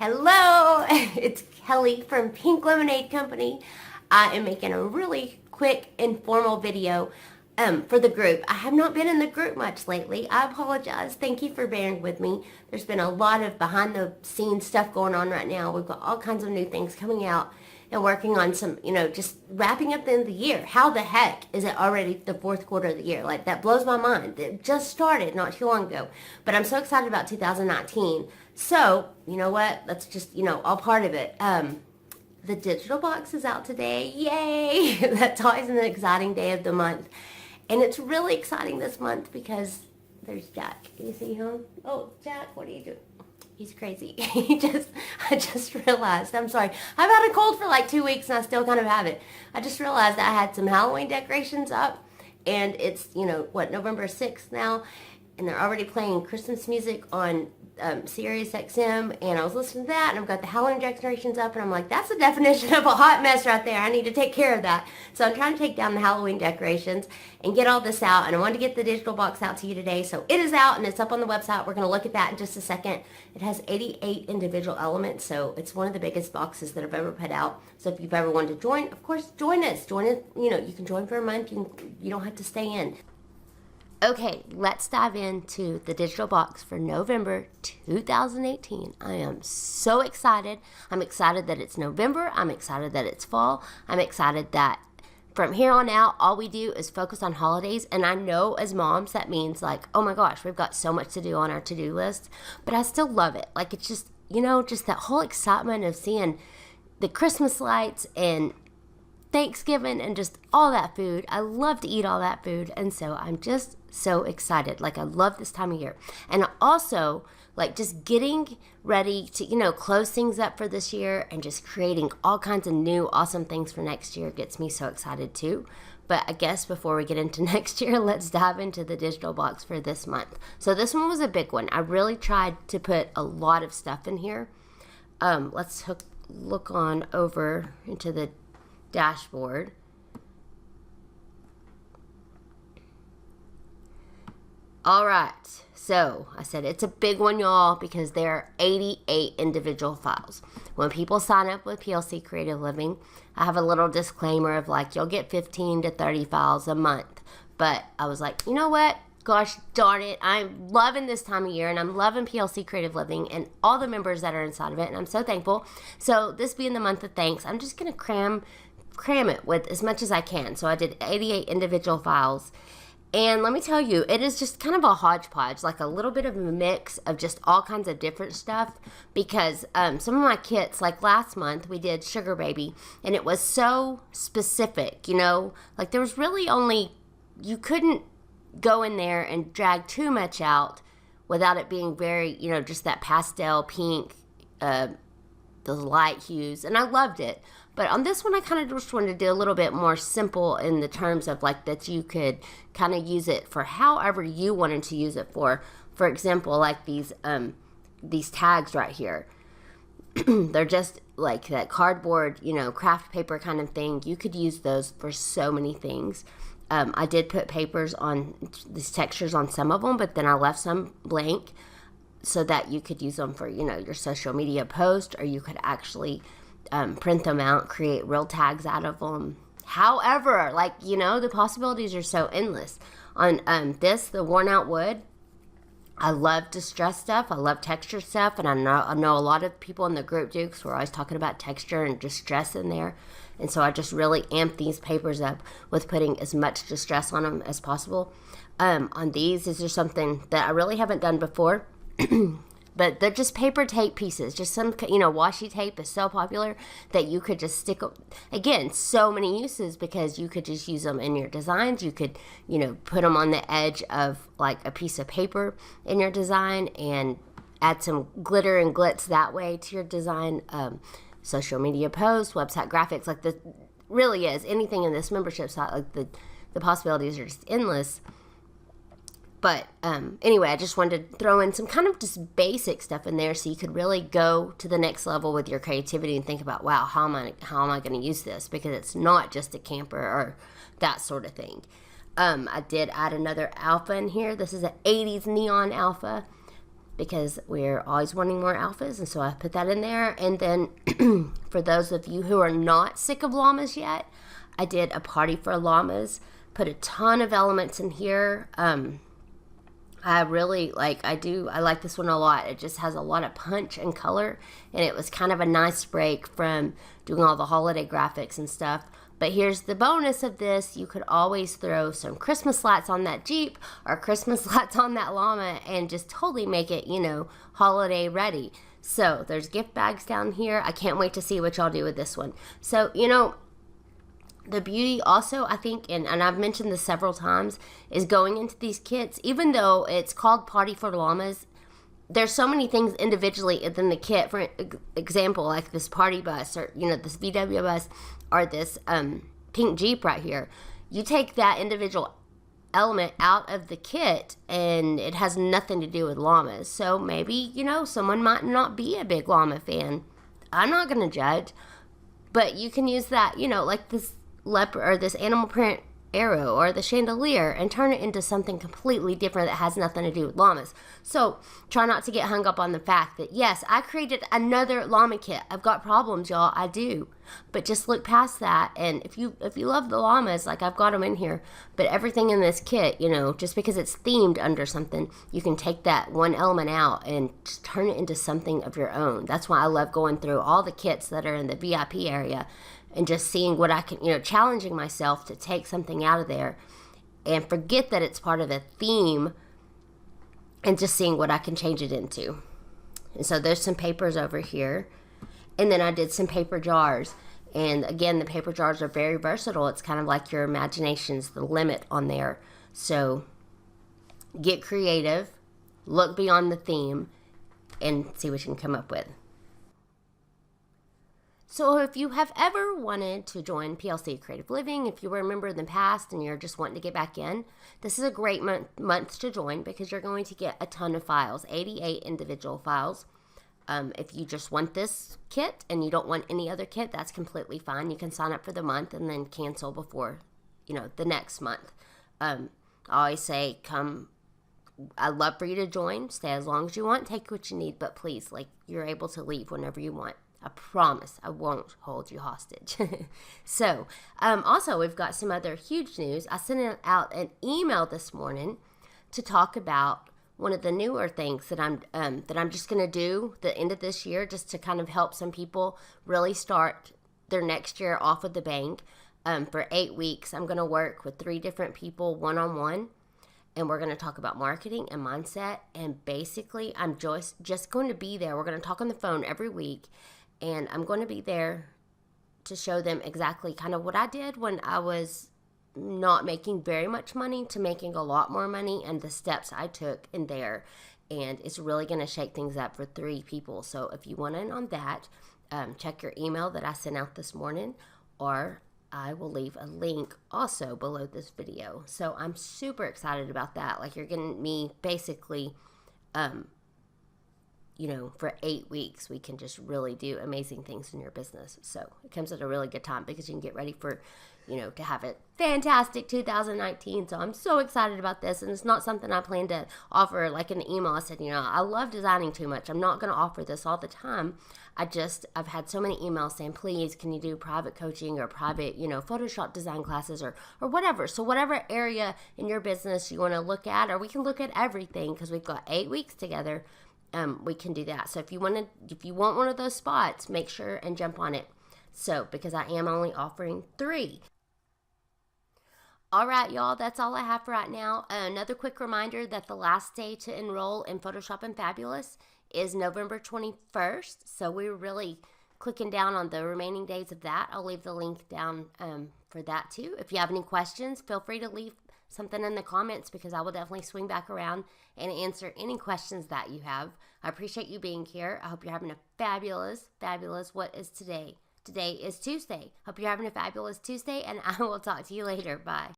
Hello, it's Kelly from Pink Lemonade Company. I am making a really quick, informal video for the group. I have not been in the group much lately. I apologize. Thank you for bearing with me. There's been a lot of behind the scenes stuff going on right now. We've got all kinds of new things coming out and working on some, just wrapping up the end of the year. How the heck is it already the fourth quarter of the year? Like, that blows my mind. It just started not too long ago. But I'm so excited about 2019. So, you know what? That's just, all part of it. The digital box is out today. Yay! That's always an exciting day of the month. And it's really exciting this month because there's Jack. You see him? Oh, Jack, what are you doing? He's crazy. I just realized, I'm sorry. I've had a cold for like 2 weeks and I still kind of have it. I just realized I had some Halloween decorations up and it's, November 6th now, and they're already playing Christmas music on Sirius XM, and I was listening to that, and I've got the Halloween decorations up, and I'm like, that's the definition of a hot mess right there. I need to take care of that. So I'm trying to take down the Halloween decorations and get all this out, and I wanted to get the digital box out to you today. So it is out, and it's up on the website. We're going to look at that in just a second. It has 88 individual elements, so it's one of the biggest boxes that I've ever put out. So if you've ever wanted to join, of course, join us. Join it. You can join for a month. You don't have to stay in. Okay, let's dive into the digital box for November 2018. I am so excited. I'm excited that it's November. I'm excited that it's fall. I'm excited that from here on out, all we do is focus on holidays. And I know as moms, that means like, oh my gosh, we've got so much to do on our to-do list. But I still love it. Like, it's just, just that whole excitement of seeing the Christmas lights and Thanksgiving and just all that food. I love to eat all that food, and so I'm just so excited. Like, I love this time of year. And I also like just getting ready to, close things up for this year and just creating all kinds of new awesome things for next year gets me so excited too. But I guess before we get into next year, let's dive into the digital box for this month. So this one was a big one. I really tried to put a lot of stuff in here. Let's look on over into the dashboard. All right, so I said it's a big one, y'all, because there are 88 individual files. When people sign up with PLC Creative Living, I have a little disclaimer of like, you'll get 15 to 30 files a month. But I was like, you know what? Gosh darn it, I'm loving this time of year, and I'm loving PLC Creative Living and all the members that are inside of it, and I'm so thankful. So this being the month of thanks, I'm just going to cram it with as much as I can. So I did 88 individual files. And let me tell you, it is just kind of a hodgepodge, like a little bit of a mix of just all kinds of different stuff. Because some of my kits, like last month, we did Sugar Baby, and it was so specific, like there was really only, you couldn't go in there and drag too much out without it being very, just that pastel pink, the light hues, and I loved it. But on this one, I kind of just wanted to do a little bit more simple in the terms of like that you could kind of use it for however you wanted to use it for. For example, like these tags right here. They're just like that cardboard, craft paper kind of thing. You could use those for so many things. I did put papers on these textures on some of them, but then I left some blank so that you could use them for, your social media post, or you could actually print them out, create real tags out of them. However, the possibilities are so endless. On the worn out wood, I love distress stuff. I love texture stuff, and I know a lot of people in the group do, because we're always talking about texture and distress in there. And so I just really amped these papers up with putting as much distress on them as possible. On these, is there something that I really haven't done before? But they're just paper tape pieces. Just some, washi tape is so popular that you could just stick, again, so many uses, because you could just use them in your designs. You could, put them on the edge of like a piece of paper in your design and add some glitter and glitz that way to your design. Social media posts, website graphics, like the really is anything in this membership site, like the possibilities are just endless. But anyway, I just wanted to throw in some kind of just basic stuff in there so you could really go to the next level with your creativity and think about, wow, how am I going to use this? Because it's not just a camper or that sort of thing. I did add another alpha in here. This is an 80s neon alpha. because we're always wanting more alphas, and so I put that in there. And then for those of you who are not sick of llamas yet, I did a party for llamas, put a ton of elements in here. I really I like this one a lot. It just has a lot of punch and color, and it was kind of a nice break from doing all the holiday graphics and stuff. But here's the bonus of this. You could always throw some Christmas lights on that Jeep or Christmas lights on that llama and just totally make it, holiday ready. So there's gift bags down here. I can't wait to see what y'all do with this one. So, the beauty also, I think, and I've mentioned this several times, is going into these kits. Even though it's called Party for Llamas, there's so many things individually within the kit. For example, like this party bus, or this VW bus, or this pink Jeep right here. You take that individual element out of the kit and it has nothing to do with llamas. So maybe, someone might not be a big llama fan. I'm not going to judge. But you can use that, like this leopard or this animal print arrow or the chandelier, and turn it into something completely different that has nothing to do with llamas. So try not to get hung up on the fact that, yes, I created another llama kit. I've got problems, y'all. I do. But just look past that. And if you love the llamas, like I've got them in here, but everything in this kit, just because it's themed under something, you can take that one element out and just turn it into something of your own. That's why I love going through all the kits that are in the VIP area and just seeing what I can, challenging myself to take something out of there and forget that it's part of a theme, and just seeing what I can change it into. And so there's some papers over here. And then I did some paper jars. And again, the paper jars are very versatile. It's kind of like your imagination's the limit on there. So get creative, look beyond the theme, and see what you can come up with. So if you have ever wanted to join PLC Creative Living, if you were a member in the past and you're just wanting to get back in, this is a great month to join, because you're going to get a ton of files, 88 individual files. If you just want this kit and you don't want any other kit, that's completely fine. You can sign up for the month and then cancel before, the next month. I always say, I'd love for you to join, stay as long as you want, take what you need, but please, you're able to leave whenever you want. I promise I won't hold you hostage. So, also, we've got some other huge news. I sent out an email this morning to talk about one of the newer things that I'm just going to do the end of this year, just to kind of help some people really start their next year off with the bang. For 8 weeks, I'm going to work with 3 different people one-on-one, and we're going to talk about marketing and mindset. And basically, I'm just going to be there. We're going to talk on the phone every week, and I'm going to be there to show them exactly kind of what I did when I was not making very much money to making a lot more money, and the steps I took in there. And it's really going to shake things up for 3 people. So if you want in on that, check your email that I sent out this morning, or I will leave a link also below this video. So I'm super excited about that. You're getting me basically, for 8 weeks, we can just really do amazing things in your business. So it comes at a really good time, because you can get ready for, to have a fantastic 2019. So I'm so excited about this. And it's not something I plan to offer like an email. I said, I love designing too much. I'm not going to offer this all the time. I've had so many emails saying, please, can you do private coaching or private, Photoshop design classes or whatever. So whatever area in your business you want to look at, or we can look at everything, because we've got 8 weeks together. We can do that. So if you want one of those spots, make sure and jump on it. So, because I am only offering 3. All right, y'all, that's all I have for right now. Another quick reminder that the last day to enroll in Photoshop and Fabulous is November 21st. So we're really clicking down on the remaining days of that. I'll leave the link down for that too. If you have any questions, feel free to leave something in the comments, because I will definitely swing back around and answer any questions that you have. I appreciate you being here. I hope you're having a fabulous, what is today? Today is Tuesday. Hope you're having a fabulous Tuesday, and I will talk to you later. Bye.